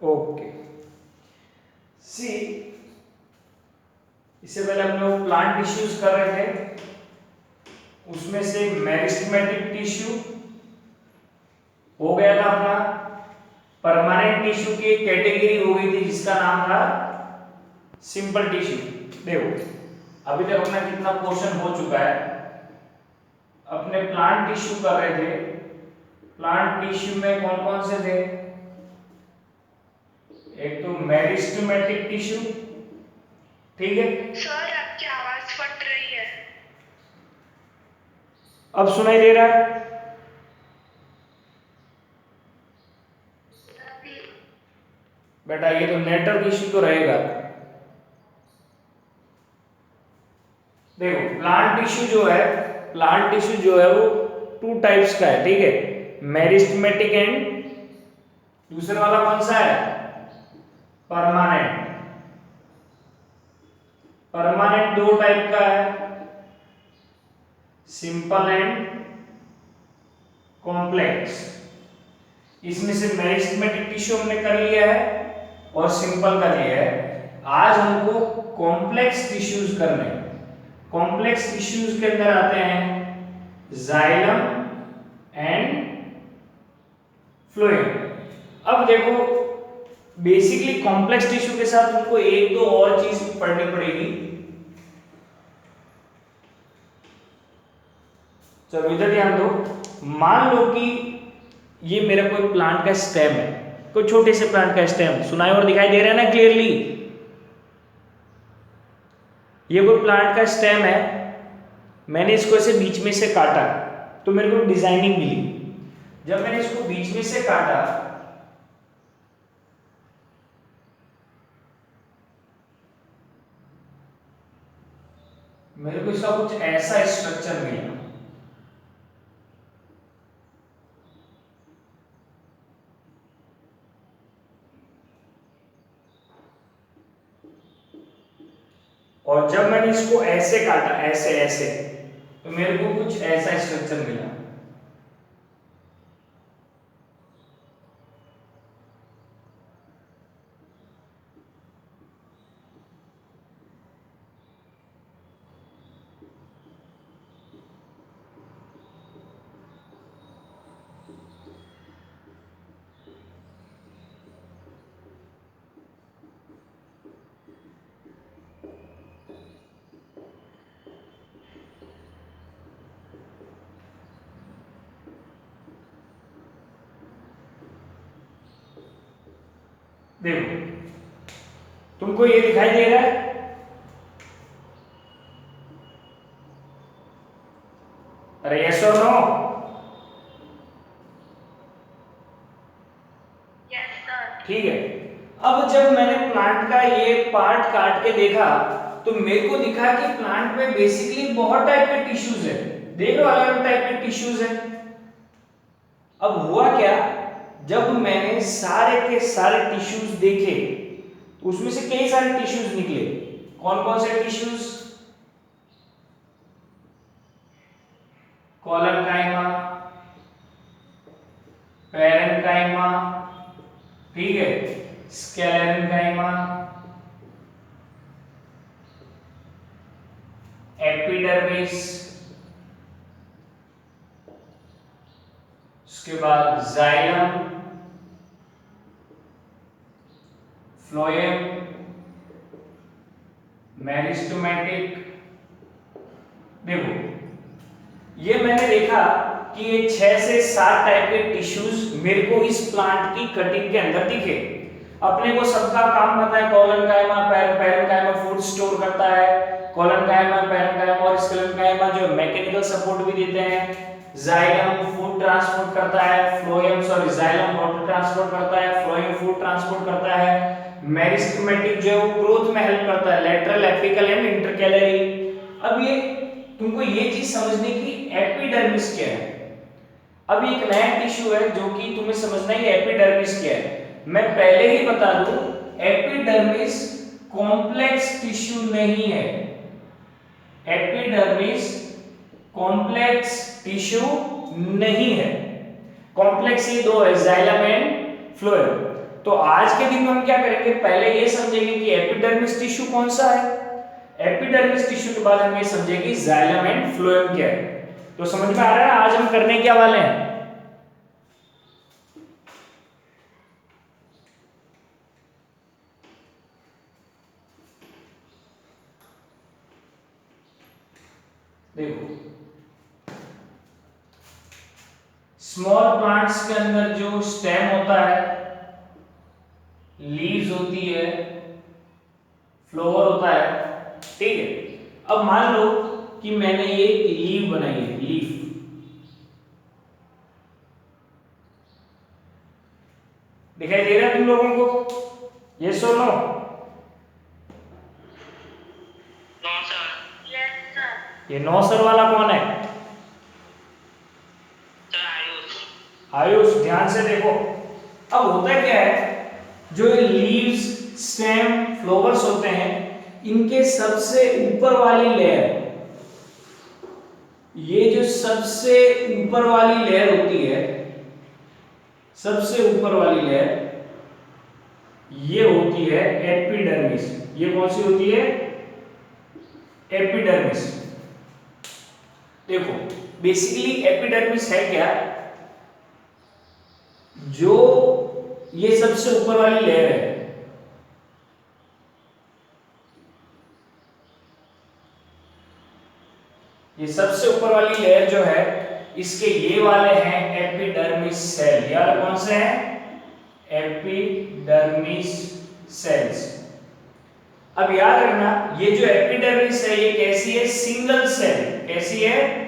Okay सी, इससे पहले हम लोग प्लांट टिश्यूज कर रहे थे, उसमें से मेरिस्टेमेटिक टिश्यू हो गया था अपना, परमानेंट टिश्यू की एक कैटेगरी हो गई थी जिसका नाम था सिंपल टिश्यू। देखो अभी तक अपना कितना पोर्शन हो चुका है, अपने प्लांट टिश्यू कर रहे थे, प्लांट टिश्यू में कौन कौन से थे, एक तो मेरिस्टेमेटिक टिश्यू, ठीक है। सर आपकी आवाज फट रही है। अब सुनाई दे रहा है? बेटा ये तो नेटवर्क इश्यू तो रहेगा। देखो प्लांट टिश्यू जो है, प्लांट टिश्यू जो है वो टू टाइप्स का है, ठीक है, मेरिस्टेमेटिक एंड दूसरा वाला कौन सा है, परमानेंट। परमानेंट दो टाइप का है, सिंपल एंड कॉम्प्लेक्स। इसमें से मेरिस्टेमेटिक टिश्यू हमने कर लिया है और सिंपल कर लिया है। आज हमको कॉम्प्लेक्स टिश्यूज करने हैं। कॉम्प्लेक्स टिश्यूज के अंदर आते हैं जाइलम एंड फ्लोएम। अब देखो बेसिकली कॉम्प्लेक्स टिश्यू के साथ तुमको एक दो और चीज पढ़नी पड़ेगी। चलो इधर ध्यान दो, मान लो कि ये मेरा कोई प्लांट का स्टेम है, कोई छोटे से प्लांट का स्टेम, सुनाई और दिखाई दे रहा है ना क्लियरली? ये कोई प्लांट का स्टेम है, मैंने इसको ऐसे बीच में से काटा तो मेरे को डिजाइनिंग मिली। जब मैंने इसको बीच में से काटा मेरे को इसका कुछ ऐसा स्ट्रक्चर मिला। और जब मैंने इसको ऐसे काटा, ऐसे ऐसे, तो मेरे को कुछ ऐसा स्ट्रक्चर मिला। देखो तुमको ये दिखाई दे रहा है? अरे यस और नो? Yes sir. ठीक है। अब जब मैंने प्लांट का ये पार्ट काट के देखा तो मेरे को दिखा कि प्लांट में बेसिकली बहुत टाइप के टिश्यूज है। देख लो अलग अलग टाइप के टिश्यूज है। अब हुआ क्या, जब मैंने सारे के सारे टिश्यूज देखे उसमें से कई सारे टिश्यूज निकले। कौन कौन से टिश्यूज? कोलेनकाइमा, पैरेन्काइमा, ठीक है, स्क्लेरेन्काइमा, एपिडर्मिस, उसके बाद जाइलम, फ्लोएम, मेरिस्टेमेटिक। देखो ये मैंने देखा कि ये 6 से 7 टाइप के टिश्यूज मेरे को इस प्लांट की कटिंग के अंदर दिखे। अपने को सबका काम पता है, कोलेनकाइमा, पैरेन्काइमा फूड स्टोर करता है, कोलेनकाइमा, पैरेन्काइमा और स्क्लेरेन्काइमा जो मैकेनिकल सपोर्ट भी देते हैं, जाइलम फूड ट्रांसपोर्ट करता है, फ्लोएम जाइलम वाटर ट्रांसपोर्ट करता है, फ्लोएम फूड ट्रांसपोर्ट करता है, मेरिस्टेमेटिक जो है वो ग्रोथ में हेल्प करता है, लेटरल, एपिकल एंड इंटरकैलरी। अब ये तुमको ये चीज समझने की एपिडर्मिस क्या है। अब एक नया टिश्यू है जो कि तुम्हें समझना है एपिडर्मिस क्या है। मैं पहले ही बता दूं, एपिडर्मिस कॉम्प्लेक्स टिश्यू नहीं है। एपिडर्मिस कॉम्प्लेक्स टिश्यू नहीं है। कॉम्प्लेक्स ये दो है, जाइलम एंड फ्लोएम। तो आज के दिन में हम क्या करेंगे, पहले ये समझेंगे कि एपिडर्मिस टिश्यू कौन सा है, एपिडर्मिस टिश्यू के बाद हम ये समझेंगे कि जाइलम एंड फ्लोएम क्या है। तो समझ में आ रहा है आज हम करने क्या वाले हैं। देखो स्मॉल प्लांट्स के अंदर जो स्टेम होता है, लीव्स होती है, फ्लावर होता है, ठीक है। अब मान लो कि मैंने ये लीव बनाई है, लीफ, दिखाई दे रहा है तुम लोगों को, ये सुनो। ये नौसर वाला कौन है? आयुष, ध्यान से देखो। अब होता क्या है, जो लीव्स, स्टेम, फ्लावर्स होते हैं, इनके सबसे ऊपर वाली लेयर, ये जो सबसे ऊपर वाली लेयर होती है, सबसे ऊपर वाली लेयर, ये होती है एपिडर्मिस। ये कौन सी होती है? एपिडर्मिस। देखो बेसिकली एपिडर्मिस है क्या, जो ये सबसे ऊपर वाली लेयर है, ये सबसे ऊपर वाली लेयर जो है, इसके ये वाले हैं एपिडर्मिस सेल। ये वाले कौन से हैं? Epidermis cells. अब याद रखना, ये जो एपिडर्मिस है ये कैसी है? Single cell. कैसी है?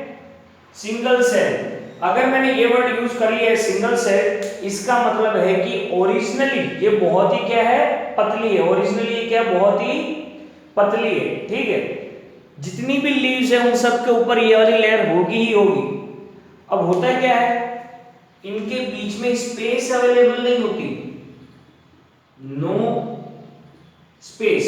Single cell. अगर मैंने ये वर्ड यूज कर लिया है सिंगल सेल, इसका मतलब है कि ओरिजिनली ये बहुत ही क्या है? पतली है। ओरिजिनली ये क्या? बहुत ही पतली है, ठीक है। जितनी भी लीव्स है उन सब के ऊपर ये वाली लेयर होगी ही होगी। अब होता क्या है, इनके बीच में स्पेस अवेलेबल नहीं होती, नो स्पेस।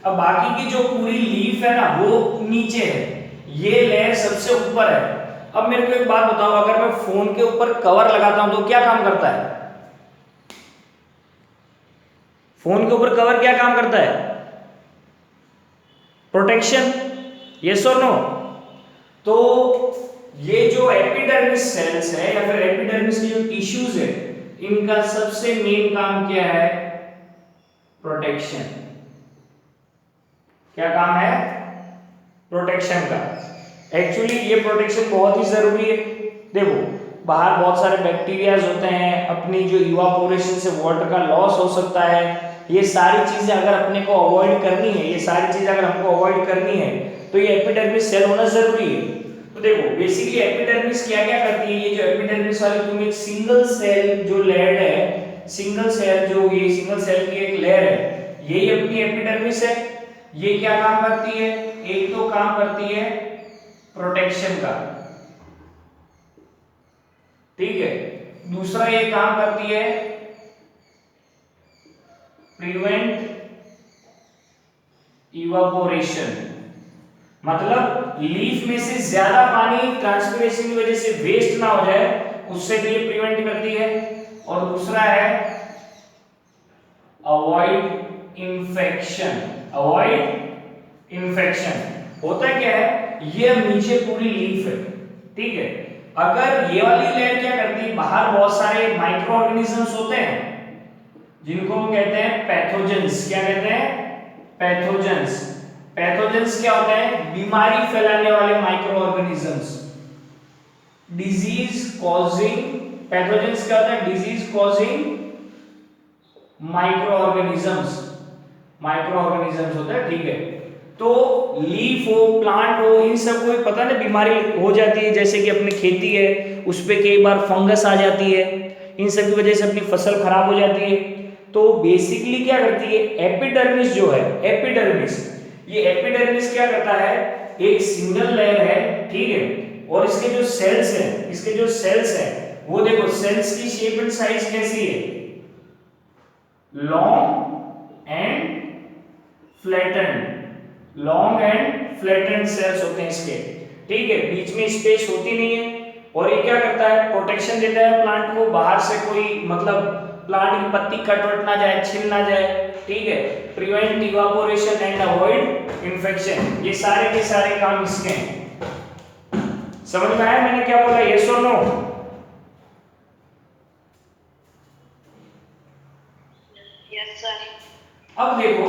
अब बाकी की जो पूरी लीफ है ना वो नीचे है, ये लेयर सबसे ऊपर है। अब मेरे को एक बात बताओ, अगर मैं फोन के ऊपर कवर लगाता हूं तो क्या काम करता है? फोन के ऊपर कवर क्या काम करता है? प्रोटेक्शन। यस और नो? तो ये जो एपिडर्मिस सेल्स है या फिर एपिडर्मिस के जो टिश्यूज है, इनका सबसे मेन काम क्या है? प्रोटेक्शन। क्या काम है? प्रोटेक्शन का। एक्चुअली ये प्रोटेक्शन बहुत ही जरूरी है। देखो बाहर बहुत सारे बैक्टीरियाज होते हैं, अपनी जो इवापोरेशन से वाटर का लॉस हो सकता है, ये सारी चीजें अगर अपने को अवॉइड करनी है, ये सारी चीजें अगर हमको अवॉइड करनी है तो ये एपिडर्मिस सेल होना जरूरी है। तो देखो बेसिकली एपिडर्मिस क्या क्या करती है, ये जो एपिडर्मिस वाली तुम एक सिंगल सेल जो लेयर है, सिंगल सेल जो ये सिंगल सेल की एक लेयर है, यही अपनी एपिडर्मिस है। ये क्या काम करती है? एक तो काम करती है प्रोटेक्शन का, ठीक है। दूसरा ये काम करती है प्रिवेंट इवापोरेशन, मतलब लीफ में से ज्यादा पानी ट्रांसपिरेशन की वजह से वेस्ट ना हो जाए, उससे भी ये प्रिवेंट करती है। और दूसरा है अवॉइड इन्फेक्शन। अवॉइड इन्फेक्शन होता क्या है, ये नीचे पूरी लीफ है, ठीक है। अगर ये वाली लेयर क्या करती है, बाहर बहुत सारे माइक्रो ऑर्गेनिजम्स होते हैं जिनको हम कहते हैं पैथोजेंस। क्या कहते हैं? पैथोजेंस। पैथोजेंस क्या होता है? बीमारी फैलाने वाले micro organisms, disease causing. Pathogens क्या होता है? Disease causing micro organisms. Micro organisms होता है, ठीक है। तो लीफ हो, प्लांट हो, इन सब को पता ना बीमारी हो जाती है, जैसे कि अपनी खेती है उस पे कई बार फंगस आ जाती है, इन सब की वजह से अपनी फसल खराब हो जाती है। तो बेसिकली क्या करती है एपिडर्मिस जो है, एपिडर्मिस, ये एपिडर्मिस क्या करता है, एक सिंगल लेयर है, ठीक है। और इसके जो सेल्स हैं, इसके जो सेल्स हैं वो देखो सेल्स की शेप एंड साइज कैसी है? Long and flattened. Long and flattened cells होते हैं इसके, ठीक है। बीच में स्पेस होती नहीं है। और ये क्या करता है? प्रोटेक्शन देता है प्लांट को, बाहर से कोई मतलब प्लांट की पत्ती कट वट ना जाए, छिल ना जाए, ठीक है। Prevent evaporation and avoid infection, ये सारे के सारे काम इसके हैं। समझ में आया मैंने क्या बोला, यस और नो? Yes sir. अब देखो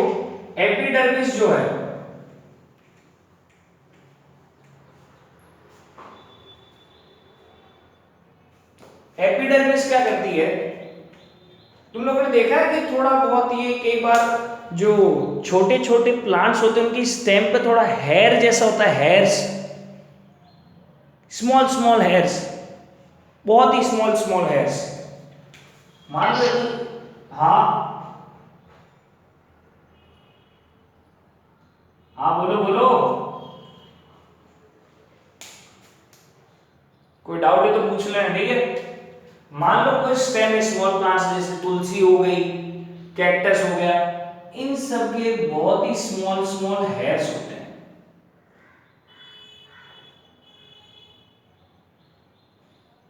एपिडर्मिस जो है, एपिडर्मिस क्या करती है, तुम लोगों ने देखा है कि थोड़ा बहुत ये कई बार जो छोटे छोटे प्लांट्स होते हैं उनकी स्टेम पे थोड़ा हेयर जैसा होता है, हेयर्स, स्मॉल स्मॉल हेयर्स, बहुत ही स्मॉल स्मॉल हेयर्स। मान लो, हाँ हाँ बोलो बोलो, कोई डाउट है तो पूछ लेना, ठीक है। मान लो कोई स्टेम स्मॉल प्लांट्स जैसे तुलसी हो गई, कैक्टस हो गया, इन सब के बहुत ही स्मॉल स्मॉल हेयर्स होते हैं।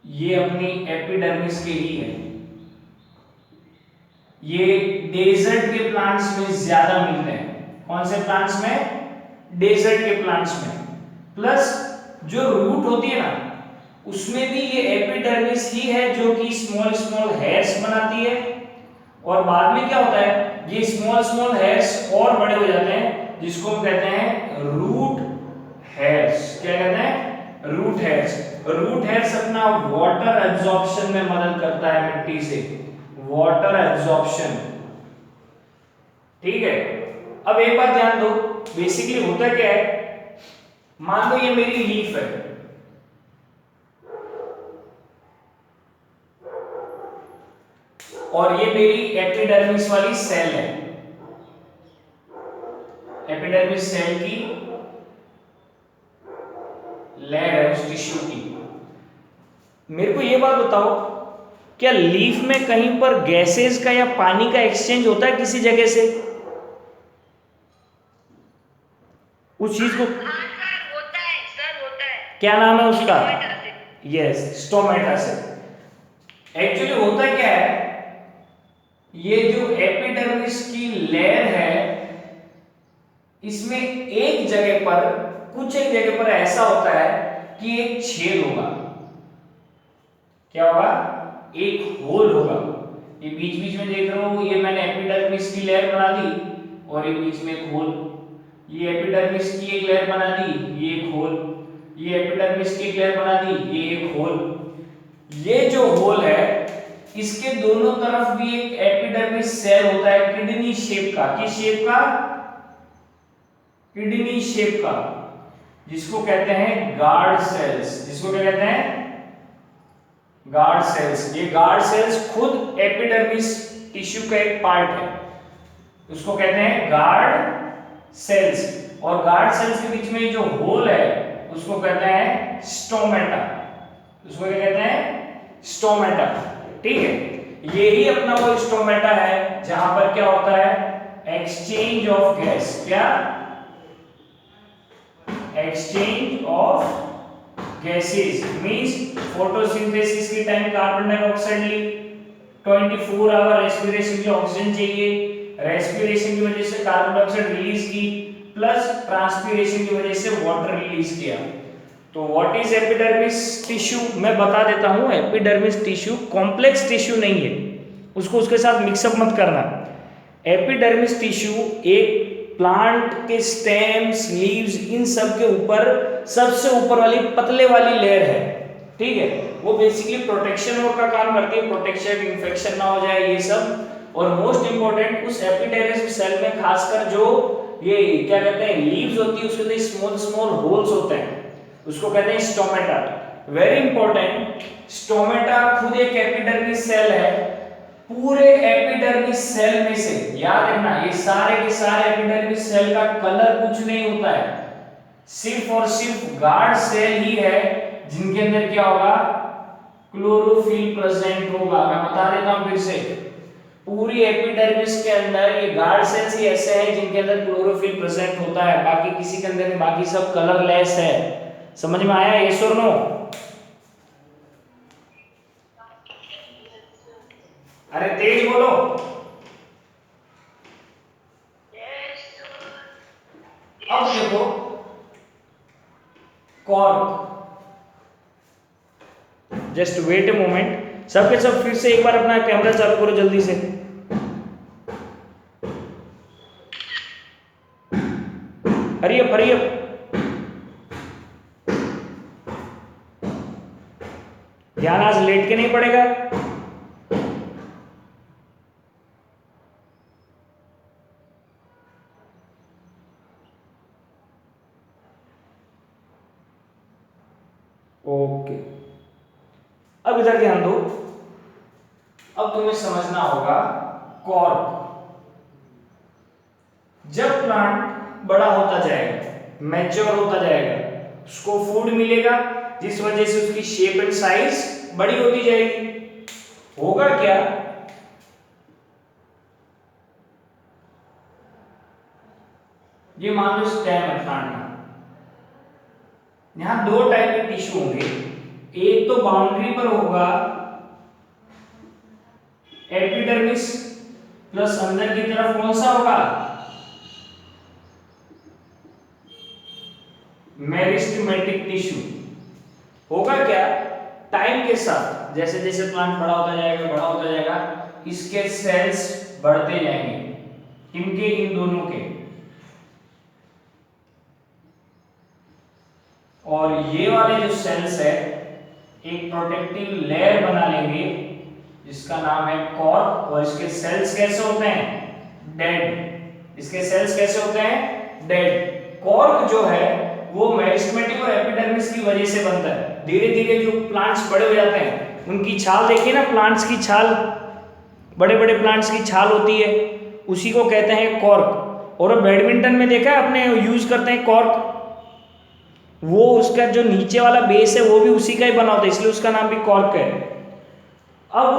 ये अपनी एपिडर्मिस के ही है। ये डेजर्ट के प्लांट्स में ज्यादा मिलते हैं। कौन से प्लांट्स में? डेजर्ट के प्लांट्स में। प्लस जो रूट होती है ना, उसमें भी ये एपिडर्मिस ही है जो कि स्मॉल स्मॉल हेयर्स बनाती है। और बाद में क्या होता है, ये स्मॉल स्मॉल हेयर्स और बड़े हो जाते हैं, जिसको हम कहते हैं रूट हेयर्स। क्या कहते हैं? Root hairs. रूट हेयर्स अपना वाटर एब्जॉर्प्शन में मदद करता है मिट्टी से, वाटर एब्जॉर्प्शन, ठीक है। अब एक बात ध्यान दो, बेसिकली होता क्या है, मान लो ये मेरी लीफ है, और ये मेरी एपिडर्मिस वाली सेल है, एपिडर्मिस सेल की लेयर है उस टिश्यू की। मेरे को ये बात बताओ, क्या लीफ में कहीं पर गैसेस का या पानी का एक्सचेंज होता है किसी जगह से? उस चीज को हाँ सर होता है, सर होता है। क्या नाम है उसका? स्टोमेटा से। यस, स्टोमेटा से। एक्चुअली होता क्या है, ये जो एपिडर्मिस की लेयर है, इसमें एक जगह पर, कुछ एक जगह पर ऐसा होता है कि एक छेद होगा। क्या होगा? एक होल होगा। ये बीच बीच में देख रहे हो, ये मैंने एपिडर्मिस की लेयर बना दी, और ये बीच में एक होल, ये एपिडर्मिस की एक लेयर बना दी, ये एक होल, ये एपिडर्मिस की एक लेयर बना दी, ये एक होल। ये जो होल है, इसके दोनों तरफ भी एक एपिडर्मिस सेल होता है, किडनी शेप का। किस शेप का? किडनी शेप का, जिसको कहते हैं गार्ड सेल्स। जिसको क्या कहते हैं? Guard cells. ये गार्ड सेल्स खुद एपिडर्मिस टिश्यू का एक पार्ट है, उसको कहते हैं गार्ड सेल्स। और गार्ड सेल्स के बीच में जो होल है, उसको कहते हैं स्टोमेटा। उसको क्या कहते हैं? स्टोमेटा, ठीक है। ये ही अपना वो स्टोमेटा है जहां पर क्या होता है? Exchange of gas. क्या? Exchange of gases means photosynthesis के टाइम कार्बन डाइऑक्साइड ली, 24 आवर रेस्पिरेशन के लिए ऑक्सीजन चाहिए, रेस्पिरेशन की वजह से कार्बन डाइऑक्साइड रिलीज की, प्लस ट्रांसपीरेशन की वजह से वाटर रिलीज किया। तो व्हाट इज एपिडर्मिस टिश्यू? मैं बता देता हूं, एपिडर्मिस टिश्यू कॉम्प्लेक्स टिश्यू नहीं है, उसको उसके साथ मिक्सअप मत करना। एपिडर्मिस टिश्यू एक प्लांट के स्टेम्स, लीव्स, इन सब के ऊपर सबसे ऊपर वाली पतले वाली लेयर है, ठीक है। वो बेसिकली प्रोटेक्शन का काम करती है, प्रोटेक्शन, इन्फेक्शन ना हो जाए ये सब। और मोस्ट इंपॉर्टेंट, उस एपिडर्मिस सेल में खासकर जो ये क्या कहते हैं, लीव्स होती है, उसके अंदर स्मॉल स्मॉल होल्स होते हैं, उसको कहते हैं स्टोमेटा। वेरी इंपॉर्टेंट, स्टोमेटा खुद एक एपिडर्मिस सेल है। पूरे एपिडर्मिस सेल में से याद रखना, ये सारे के सारे एपिडर्मिस सेल का कलर कुछ नहीं होता है, सिर्फ और सिर्फ गार्ड सेल ही है जिनके अंदर क्या होगा? क्लोरोफिल प्रेजेंट होगा। मैं बता देता हूं फिर से, पूरी एपिडर्मिस के अंदर ये गार्ड सेल्स ही ऐसे हैं जिनके अंदर क्लोरोफिल प्रेजेंट होता है, बाकी किसी के अंदर नहीं, बाकी सब कलरलेस है। समझ में आया? यस और नो? अरे तेज cork. Just wait a moment, सबके सब फिर से एक बार अपना कैमरा चालू करो जल्दी से। Hurry up hurry up. ध्यान, आज लेट के नहीं पड़ेगा। ओके, अब इधर ध्यान दो। अब तुम्हें समझना होगा कॉर्क। जब प्लांट बड़ा होता जाएगा, मैच्योर होता जाएगा, उसको फूड मिलेगा, जिस वजह से उसकी शेप एंड साइज बड़ी होती जाएगी। होगा क्या, ये मान लो स्टेम है प्लांट का। यहां दो टाइप के टिश्यू होंगे। एक तो बाउंड्री पर होगा एपिडर्मिस, प्लस अंदर की तरफ कौन सा होगा, मेरिस्टेमेटिक टिश्यू। होगा क्या, टाइम के साथ जैसे जैसे प्लांट बड़ा होता जाएगा, इसके सेल्स बढ़ते जाएंगे। इनके, इन दोनों के, और ये वाले जो सेल्स है एक प्रोटेक्टिव लेयर बना लेंगे जिसका नाम है कॉर्क। और इसके सेल्स कैसे होते हैं, डेड। इसके सेल्स कैसे होते हैं, डेड। कॉर्क जो है वो मेरिस्टेमेटिक और एपिडर्मिस की वजह से बनता है। धीरे धीरे जो प्लांट्स बड़े हो जाते हैं, उनकी छाल देखिए ना, प्लांट्स की छाल, बड़े बड़े प्लांट्स की छाल होती है, उसी को कहते हैं कॉर्क। और बैडमिंटन में देखा है अपने, यूज करते हैं कॉर्क। वो उसका जो नीचे वाला बेस है वो भी उसी का ही बना होता है, इसलिए उसका नाम भी कॉर्क है। अब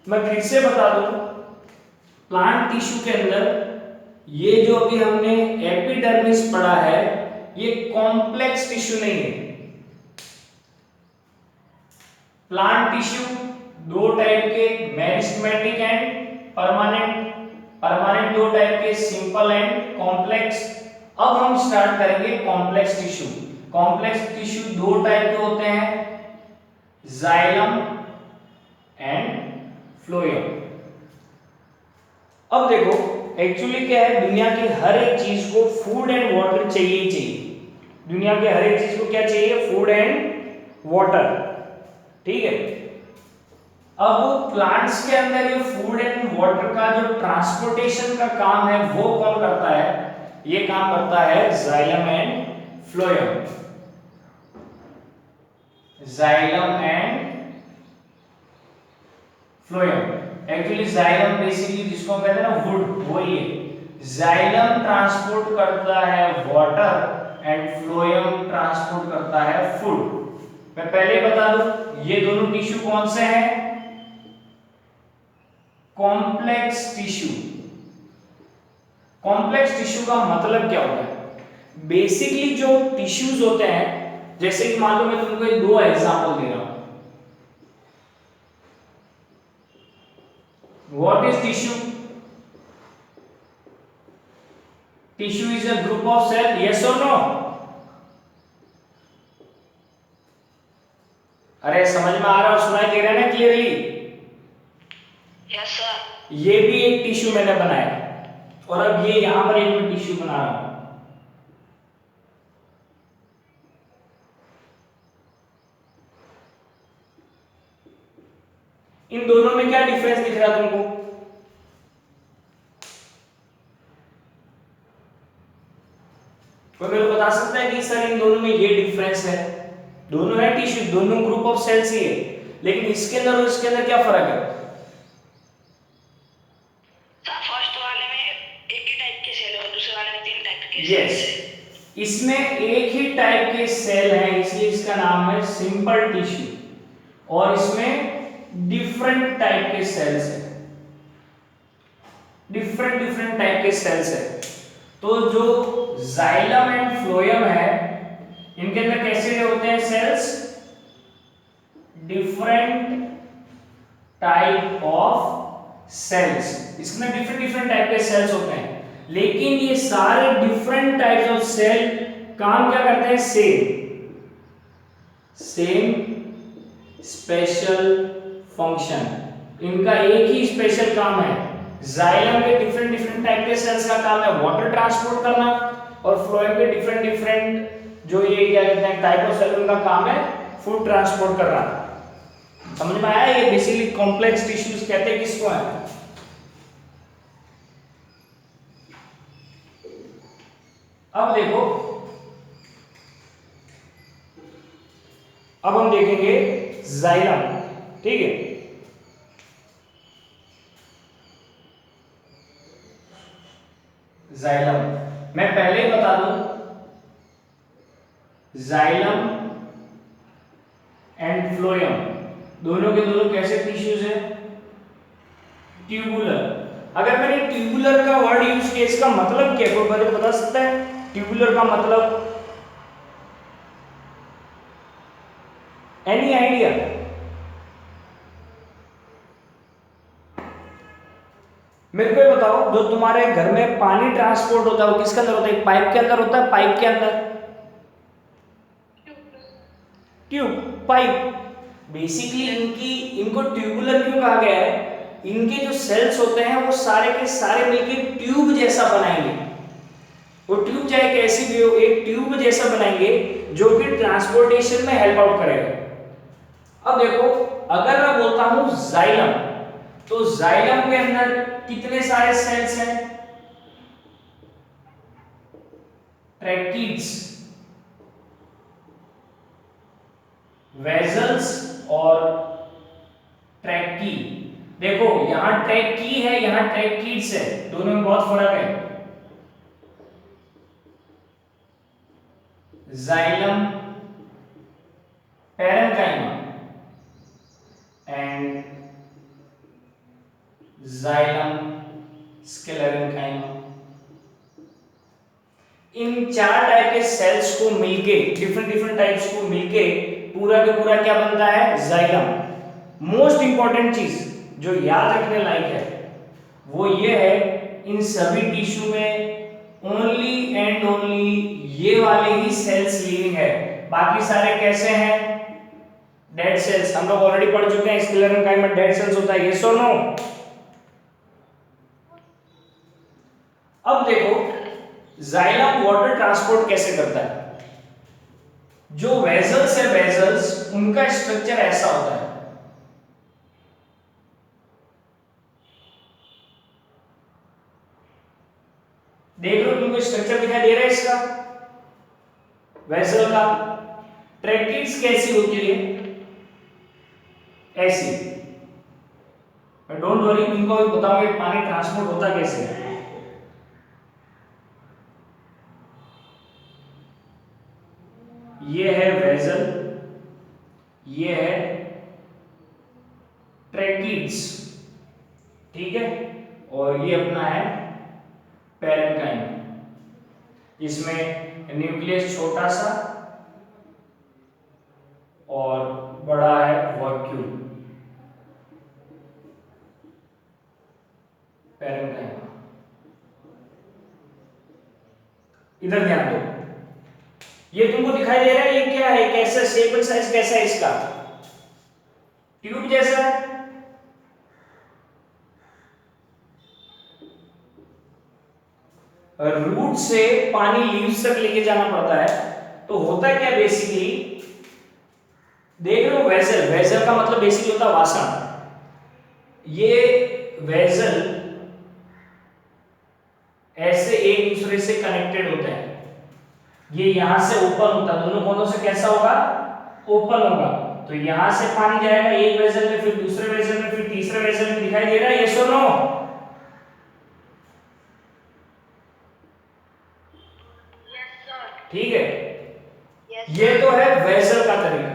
मैं फिर से बता दूं, प्लांट टिश्यू के अंदर ये जो अभी हमने एपिडर्मिस पढ़ा है, ये कॉम्प्लेक्स टिश्यू नहीं है। प्लांट टिश्यू दो टाइप के, मेरिस्टेमेटिक एंड परमानेंट। परमानेंट दो टाइप के, सिंपल एंड कॉम्प्लेक्स। अब हम स्टार्ट करेंगे कॉम्प्लेक्स टिश्यू। कॉम्प्लेक्स टिश्यू दो टाइप के होते हैं, जाइलम एंड फ्लोएम। अब देखो, एक्चुअली क्या है, दुनिया की हर एक चीज को फूड एंड वाटर चाहिए ही चाहिए। दुनिया के हर एक चीज को क्या चाहिए, फूड एंड वाटर, ठीक है। अब प्लांट्स के अंदर ये फूड एंड वाटर का जो ट्रांसपोर्टेशन का काम है वो कौन करता है, ये काम करता है xylem and phloem. Xylem and phloem. Actually xylem basically जिसको कहते हैं ना वुड, वो ही है। जाइलम ट्रांसपोर्ट करता है वाटर एंड फ्लोएम ट्रांसपोर्ट करता है फूड। मैं पहले ही बता दूं, ये दोनों टिश्यू कौन से हैं, कॉम्प्लेक्स टिश्यू। कॉम्प्लेक्स टिश्यू का मतलब क्या होता है, बेसिकली जो टिश्यूज होते हैं, जैसे कि मान लो मैं तुमको एक दो एग्जांपल दे रहा हूं। What is tissue? Tissue is a group of cell. Yes or no? अरे समझ में आ रहा है, सुनाई दे रहा है ना क्लियरली? Yes sir. ये भी एक टिश्यू मैंने बनाया, और अब ये यहां पर एक मैं टिश्यू बना रहा हूं। इन दोनों में क्या डिफरेंस दिख रहा है तुमको? कोई मेरे को बता सकता है कि सर इन दोनों में ये डिफरेंस है? दोनों है टिश्यू, दोनों ग्रुप ऑफ सेल्स ही है, लेकिन इसके अंदर और इसके अंदर क्या फर्क है? फर्स्ट वाले में एक ही टाइप के सेल है और दूसरे वाले में तीन टाइप के सेल है। इसमें एक ही टाइप के सेल हैं, इसलिए इसका नाम है सिंपल टिश्यू, और इसमें डिफरेंट टाइप के सेल्स हैं, डिफरेंट टाइप के सेल्स हैं। तो जो जाइलम एंड फ्लोएम है, इनके अंदर कैसे होते हैं cells, different type of cells. इसमें डिफरेंट टाइप के सेल्स होते हैं, लेकिन ये सारे डिफरेंट टाइप्स ऑफ सेल काम क्या करते हैं? Same special function. इनका एक ही स्पेशल काम है। जाइलम के डिफरेंट डिफरेंट टाइप के सेल्स का काम है वाटर ट्रांसपोर्ट करना, और फ्लोएम के डिफरेंट डिफरेंट जो ये क्या कहते हैं टाइप ऑफ सेल, उनका काम है फूड ट्रांसपोर्ट करना। समझ में आया? ये बेसिकली कॉम्प्लेक्स टिश्यूज कहते हैं किसको है? अब देखो, अब हम देखेंगे जाइलम। ठीक है, जाइलम मैं पहले ही बता दूं, जाइलम एंड फ्लोएम दोनों के दोनों कैसे टिश्यूज है? ट्यूबुलर। अगर मैंने ट्यूबुलर का वर्ड यूज किया, इसका मतलब क्या है? कोई बता सकता है ट्यूबुलर का मतलब? Any idea? मेरे को ये बताओ, जो तुम्हारे घर में पानी ट्रांसपोर्ट होता है वो किसके अंदर होता है? पाइप के अंदर होता है? पाइप के अंदर? Tube, pipe. बेसिकली इनको ट्यूबुलर क्यों कहा गया है? इनके जो सेल्स होते हैं वो सारे के सारे मिलकर ट्यूब जैसा बनाएंगे। वो ट्यूब चाहे कैसी भी हो, एक ट्यूब जैसा बनाएंगे जो कि ट्रांसपोर्टेशन में हेल्प आउट करेगा। अब देखो, अगर मैं बोलता हूं जाइलम, तो जाइलम के अंदर कितने सारे सेल्स हैं? ट्रैकीड्स, वेजल्स और ट्रैकी। देखो, यहां ट्रैकी है, यहां ट्रैकीड्स है, दोनों में बहुत फर्क है। Xylem parenchyma and xylem sclerenchyma. इन चार टाइप के सेल्स को मिलके, डिफरेंट डिफरेंट टाइप्स को मिलके पूरा के पूरा क्या बनता है? जाइलम। मोस्ट इंपॉर्टेंट चीज जो याद रखने लायक है वो ये है, इन सभी टिश्यू में ओनली एंड ओनली ये वाले ही सेल्स लिविंग है, बाकी सारे कैसे हैं? Dead cells. हम लोग ऑलरेडी पढ़ चुके हैं स्क्लेरेन्काइमा में डेड सेल्स होता है, यस और नो? अब देखो, जाइलम वाटर ट्रांसपोर्ट कैसे करता है? जो वेजल्स है, वेजल्स उनका स्ट्रक्चर ऐसा होता है। देख लो, तुमको स्ट्रक्चर दिखाई दे रहा है इसका वेसल का। ट्रैकीड्स कैसी होती है? ऐसी। डोंट वरी, तुमको अभी बताऊंगा पानी ट्रांसपोर्ट होता कैसे है। ये है वेसल, ये है ट्रैकीड्स, ठीक है, और ये अपना है पैरेन्काइमा। इसमें न्यूक्लियस छोटा सा और बड़ा है वैक्यूल। पैरेन्काइमा, इधर ध्यान दो, ये तुमको दिखाई दे रहा है, ये क्या है? कैसा शेप एंड साइज कैसा है इसका? ट्यूब जैसा है। रूट से पानी लीव्स तक लेके जाना पड़ता है, तो होता क्या बेसिकली? देख लो, वेसल, वेसल का मतलब बेसिकली होता है वासन। ये वेसल ऐसे एक दूसरे से कनेक्टेड होते हैं। ये यहां से ओपन होता है, दोनों कोनों से कैसा होगा? ओपन होगा। तो यहां से पानी जाएगा एक वेसल में, फिर दूसरे वेसल में, फिर तीसरे वेसल में। दिखाई दे रहा है, यस और नो? ठीक है, ये तो है वेसल का तरीका।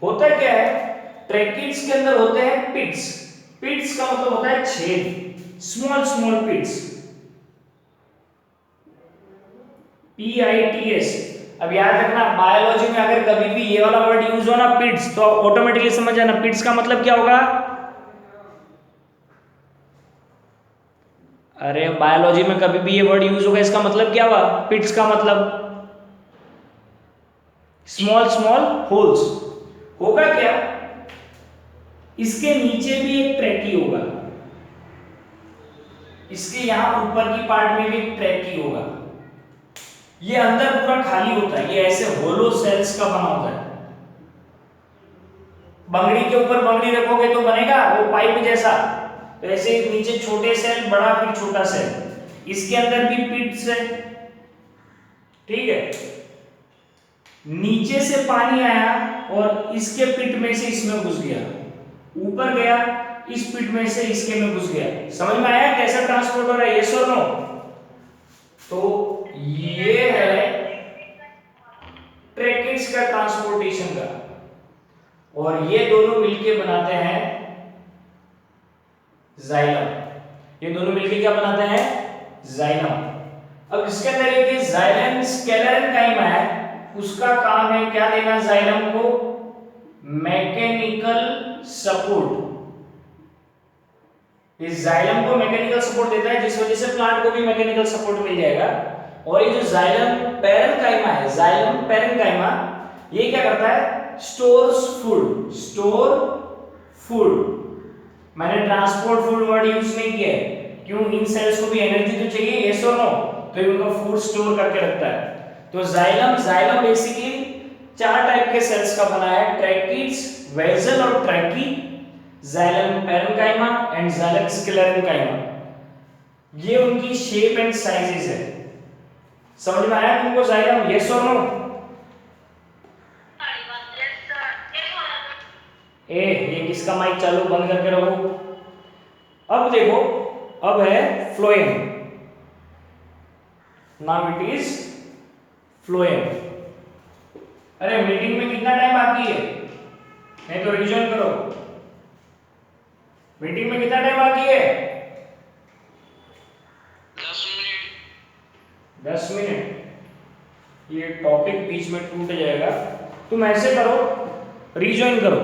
होता क्या है? ट्रैकीड्स के अंदर होते हैं पिट्स। पिट्स का मतलब होता है छेद, स्मॉल स्मॉल पिट्स, PITS। अब याद रखना, बायोलॉजी में अगर कभी भी ये वाला वर्ड यूज हो ना, पिट्स, तो ऑटोमेटिकली समझ जाना पिट्स का मतलब क्या होगा। अरे बायोलॉजी में कभी भी ये वर्ड यूज होगा, इसका मतलब क्या हुआ? पिट्स का मतलब स्मॉल स्मॉल होल्स। होगा क्या, इसके नीचे भी एक ट्रैकी होगा, इसके यहां ऊपर की पार्ट में भी एक ट्रैकी होगा। ये अंदर पूरा खाली होता है, ये ऐसे होलो सेल्स का बना होता है। बंगड़ी के ऊपर बंगड़ी रखोगे तो बनेगा वो पाइप जैसा, तो ऐसे नीचे छोटे सेल, बड़ा फिर छोटा सेल। इसके अंदर भी पिट्स है, ठीक है। नीचे से पानी आया और इसके पिट में से इसमें घुस गया, ऊपर गया इस पिट में से इसके में घुस गया। समझ में आया कैसा ट्रांसपोर्ट हो रहा है, यस और नो? तो ये है ट्रैकिड्स का ट्रांसपोर्टेशन का, और ये दोनों मिलके बनाते हैं जाइलम। ये दोनों मिलके क्या बनाते हैं, जाइलम। अब इसके अंदर एक जाइलम स्केलेरेनकाइमा है, उसका काम है क्या देना जाइलम को, मैकेनिकल सपोर्ट। इस जाइलम को मैकेनिकल सपोर्ट देता है, जिस वजह से प्लांट को भी मैकेनिकल सपोर्ट मिल जाएगा। और ये जो जाइलम पैरेन्काइमा है, जाइलम पैरेन्काइमा, ये क्या करता है, स्टोर्स फूड। स्टोर फूड, मैंने ट्रांसपोर्ट फूड वर्ड यूज नहीं किया है, क्यों, इन सेल्स को भी एनर्जी तो चाहिए, यस और नो? तो ये उनका फूड स्टोर करके रखता है। तो जाइलम बेसिकली 4 टाइप के सेल्स का बना है, ट्रैकिड्स, वेसल और ट्रैकी, xylem parenchyma and xylem sclerenchyma. ये उनकी शेप एंड साइजेस है। समझ में आया तुमको जाइलम, यस और नो? ये किसका माइक चालू बंद करके रखो। अब देखो, अब है phloem. Now it is phloem. अरे मीटिंग में कितना टाइम बाकी है, नहीं तो रिविजन करो। मीटिंग में कितना टाइम बाकी है, 10 मिनट। 10 मिनट। ये टॉपिक बीच में टूट जाएगा, तुम ऐसे करो, रिजॉइन करो।